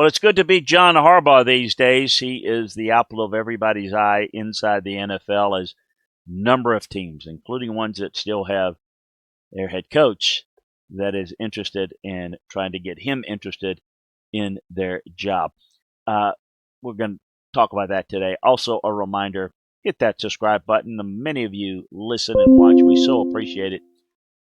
Well, it's good to be John Harbaugh these days. He is the apple of everybody's eye inside the NFL as a number of teams, including ones that still have their head coach that is interested in trying to get him interested in their job. Uh, we're going to talk about that today. Also, a reminder, hit that subscribe button. Many of you listen and watch. We so appreciate it.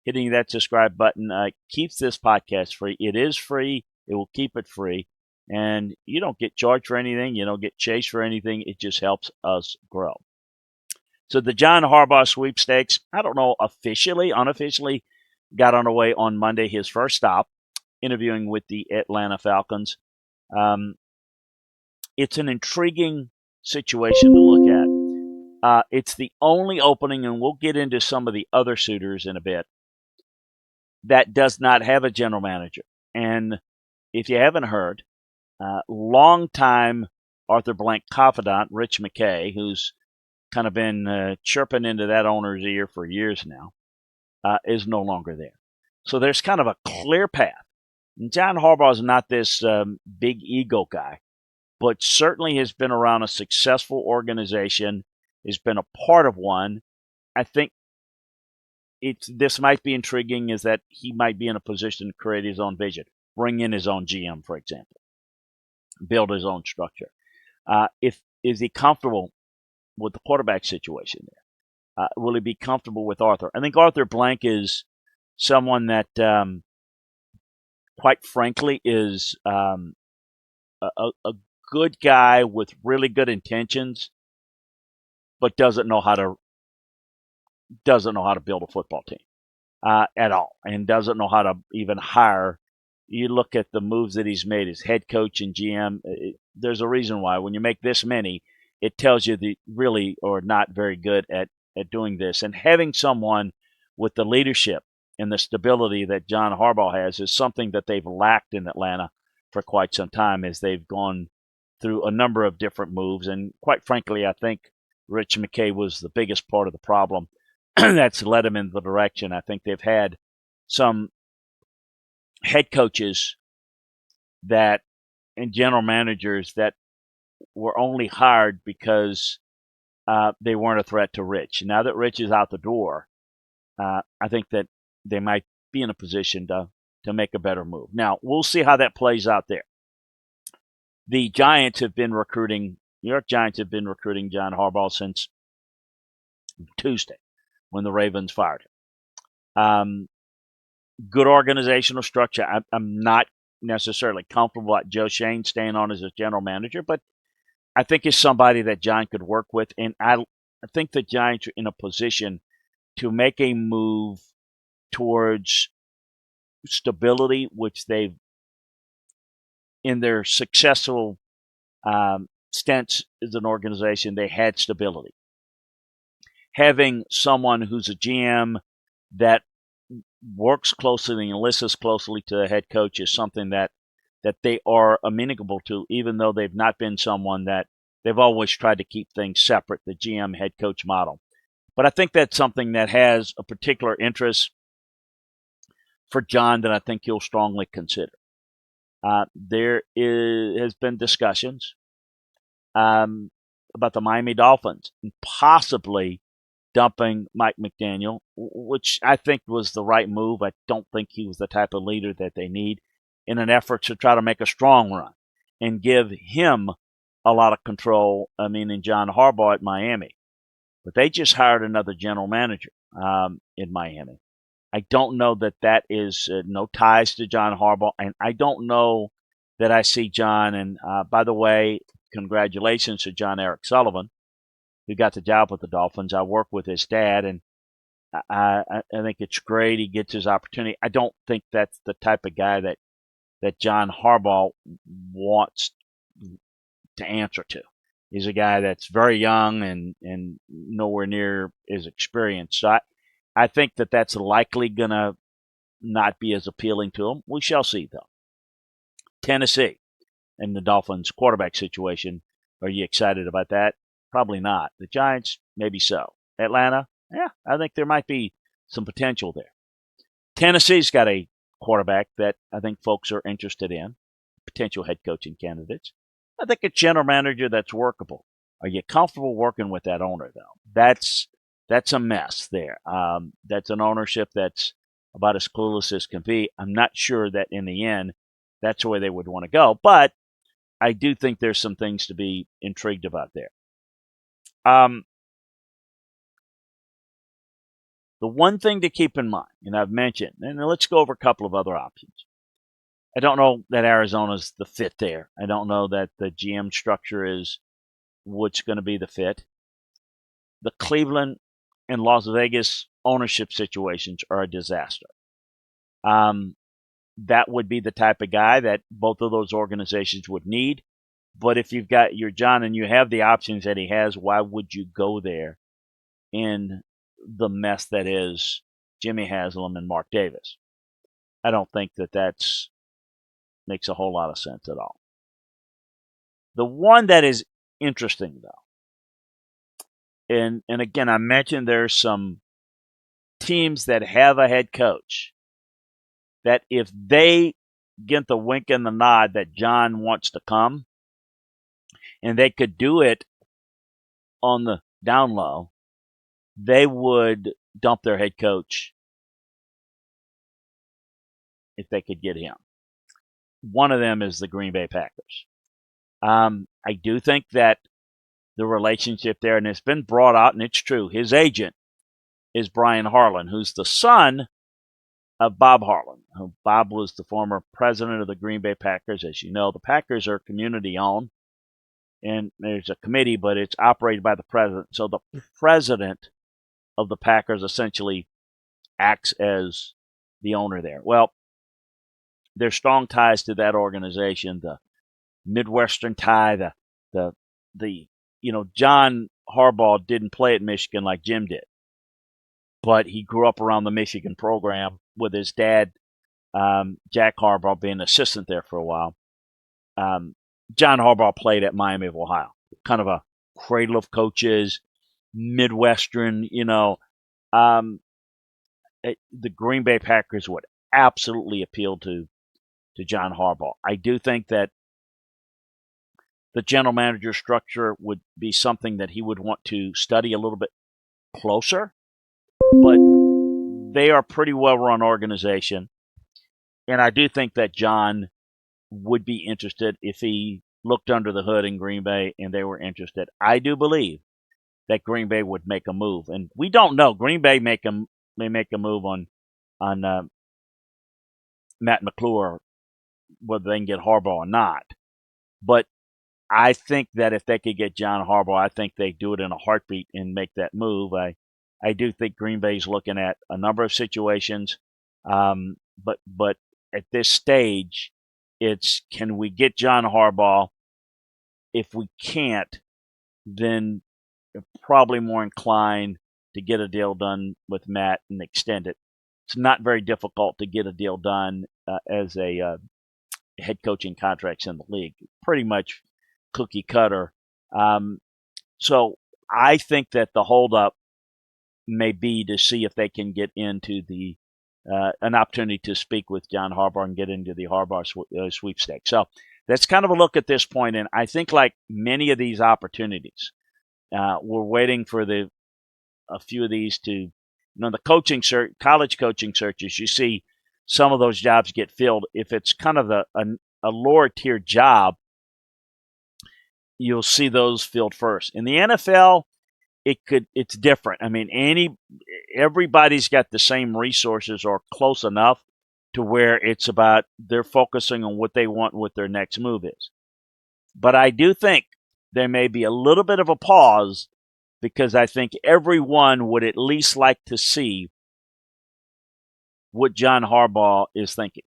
Hitting that subscribe button keeps this podcast free. It is free. It will keep it free. And you don't get charged for anything. You don't get chased for anything. It just helps us grow. So the John Harbaugh sweepstakes, I don't know, unofficially, got underway on Monday. His first stop, interviewing with the Atlanta Falcons. It's an intriguing situation to look at. It's the only opening, and we'll get into some of the other suitors in a bit, that does not have a general manager. And if you haven't heard, longtime Arthur Blank confidant, Rich McKay, who's kind of been chirping into that owner's ear for years now, is no longer there. So there's kind of a clear path. And John Harbaugh is not this big ego guy, but certainly has been around a successful organization, has been a part of one. I think this might be intriguing, is that he might be in a position to create his own vision, bring in his own GM, for example, build his own structure. Is he comfortable with the quarterback situation there? Will he be comfortable with Arthur? I think Arthur Blank is someone that, quite frankly, is a good guy with really good intentions, but doesn't know how to build a football team at all, and doesn't know how to even hire. You look at the moves that he's made as head coach and GM. There's a reason why. When you make this many, it tells you that really are not very good at doing this. And having someone with the leadership and the stability that John Harbaugh has is something that they've lacked in Atlanta for quite some time, as they've gone through a number of different moves. And quite frankly, I think Rich McKay was the biggest part of the problem that's led them in the direction. I think they've had some head coaches that and general managers that were only hired because they weren't a threat to Rich. Now that Rich is out the door, I think that they might be in a position to make a better move. Now, we'll see how that plays out there. The New York Giants have been recruiting John Harbaugh since Tuesday, when the Ravens fired him. Good organizational structure. I'm not necessarily comfortable with Joe Shane staying on as a general manager, but I think he's somebody that John could work with. And I think the Giants are in a position to make a move towards stability, which they've, in their successful stints as an organization, they had stability. Having someone who's a GM that works closely and listens closely to the head coach is something that they are amenable to, even though they've not been someone that they've always tried to keep things separate, the GM head coach model. But I think that's something that has a particular interest for John that I think he'll strongly consider. There has been discussions about the Miami Dolphins and possibly dumping Mike McDaniel, which I think was the right move. I don't think he was the type of leader that they need, in an effort to try to make a strong run and give him a lot of control, in John Harbaugh at Miami. But they just hired another general manager in Miami. I don't know that is no ties to John Harbaugh, and I don't know that I see John. And by the way, congratulations to John Eric Sullivan, who got the job with the Dolphins. I work with his dad, and I think it's great he gets his opportunity. I don't think that's the type of guy that John Harbaugh wants to answer to. He's a guy that's very young and nowhere near as experienced. So I think that's likely going to not be as appealing to him. We shall see, though. Tennessee and the Dolphins quarterback situation. Are you excited about that? Probably not. The Giants, maybe so. Atlanta, yeah, I think there might be some potential there. Tennessee's got a quarterback that I think folks are interested in. potential head coaching candidates. I think a general manager that's workable. Are you comfortable working with that owner, though? That's a mess there. That's an ownership that's about as clueless as can be. I'm not sure that in the end that's where they would want to go, but I do think there's some things to be intrigued about there. The one thing to keep in mind, and I've mentioned, and let's go over a couple of other options. I don't know that Arizona's the fit there. I don't know that the GM structure is what's going to be the fit. The Cleveland and Las Vegas ownership situations are a disaster. That would be the type of guy that both of those organizations would need. But if you've got your John and you have the options that he has, why would you go there in the mess that is Jimmy Haslam and Mark Davis? I don't think that's makes a whole lot of sense at all. The one that is interesting, though, and again, I mentioned there's some teams that have a head coach that if they get the wink and the nod that John wants to come, and they could do it on the down low, they would dump their head coach if they could get him. One of them is the Green Bay Packers. I do think that the relationship there, and it's been brought out, and it's true, his agent is Brian Harlan, who's the son of Bob Harlan. Bob was the former president of the Green Bay Packers. As you know, the Packers are community-owned, and there's a committee, but it's operated by the president. So the president of the Packers essentially acts as the owner there. Well, there's strong ties to that organization, the Midwestern tie, the John Harbaugh didn't play at Michigan like Jim did, but he grew up around the Michigan program with his dad, Jack Harbaugh, being an assistant there for a while. John Harbaugh played at Miami of Ohio, kind of a cradle of coaches, Midwestern, the Green Bay Packers would absolutely appeal to John Harbaugh. I do think that the general manager structure would be something that he would want to study a little bit closer, but they are a pretty well-run organization, and I do think that John would be interested if he looked under the hood in Green Bay and they were interested. I do believe that Green Bay would make a move, and we don't know. Green Bay may make a move on Matt McClure, whether they can get Harbaugh or not. But I think that if they could get John Harbaugh, I think they'd do it in a heartbeat and make that move. I do think Green Bay's looking at a number of situations, but at this stage, it's can we get John Harbaugh? If we can't, then probably more inclined to get a deal done with Matt and extend it. It's not very difficult to get a deal done as a head coaching contracts in the league. Pretty much cookie cutter. So I think that the holdup may be to see if they can get into the an opportunity to speak with John Harbaugh and get into the Harbaugh sweepstakes. So that's kind of a look at this point, and I think like many of these opportunities, we're waiting for a few of these to, the coaching college coaching searches. You see some of those jobs get filled. If it's kind of a lower tier job, you'll see those filled first. In the NFL, it's different. I mean, everybody's got the same resources or close enough to where it's about they're focusing on what they want, what their next move is. But I do think there may be a little bit of a pause because I think everyone would at least like to see what John Harbaugh is thinking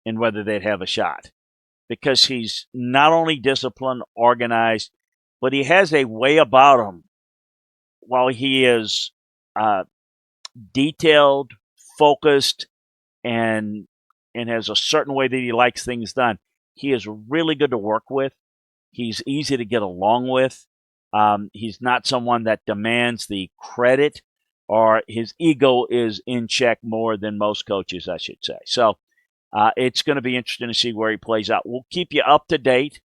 and whether they'd have a shot. Because he's not only disciplined, organized, but he has a way about him. While he is detailed, focused, and has a certain way that he likes things done, he is really good to work with. He's easy to get along with. He's not someone that demands the credit, or his ego is in check more than most coaches, I should say. So It's going to be interesting to see where he plays out. We'll keep you up to date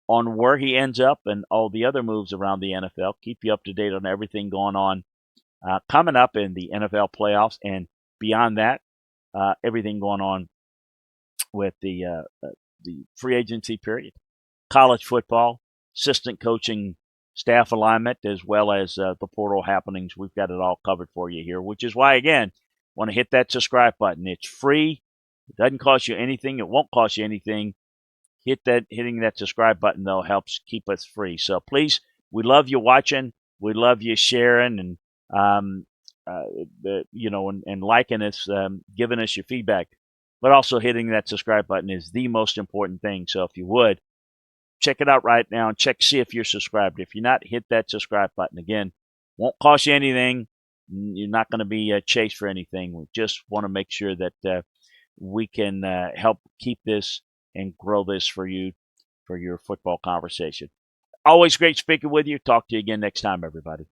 on where he ends up and all the other moves around the NFL. Keep you up to date on everything going on coming up in the NFL playoffs and beyond that, everything going on with the free agency period, college football, assistant coaching, staff alignment, as well as the portal happenings. We've got it all covered for you here, which is why, again, want to hit that subscribe button. It's free. It doesn't cost you anything. It won't cost you anything. Hitting that subscribe button, though, helps keep us free. So please, we love you watching. We love you sharing and, and liking us, giving us your feedback. But also hitting that subscribe button is the most important thing. So if you would, check it out right now and see if you're subscribed. If you're not, hit that subscribe button. Again, won't cost you anything. You're not going to be chased for anything. We just want to make sure that we can help keep this and grow this for you for your football conversation. Always great speaking with you. Talk to you again next time, everybody.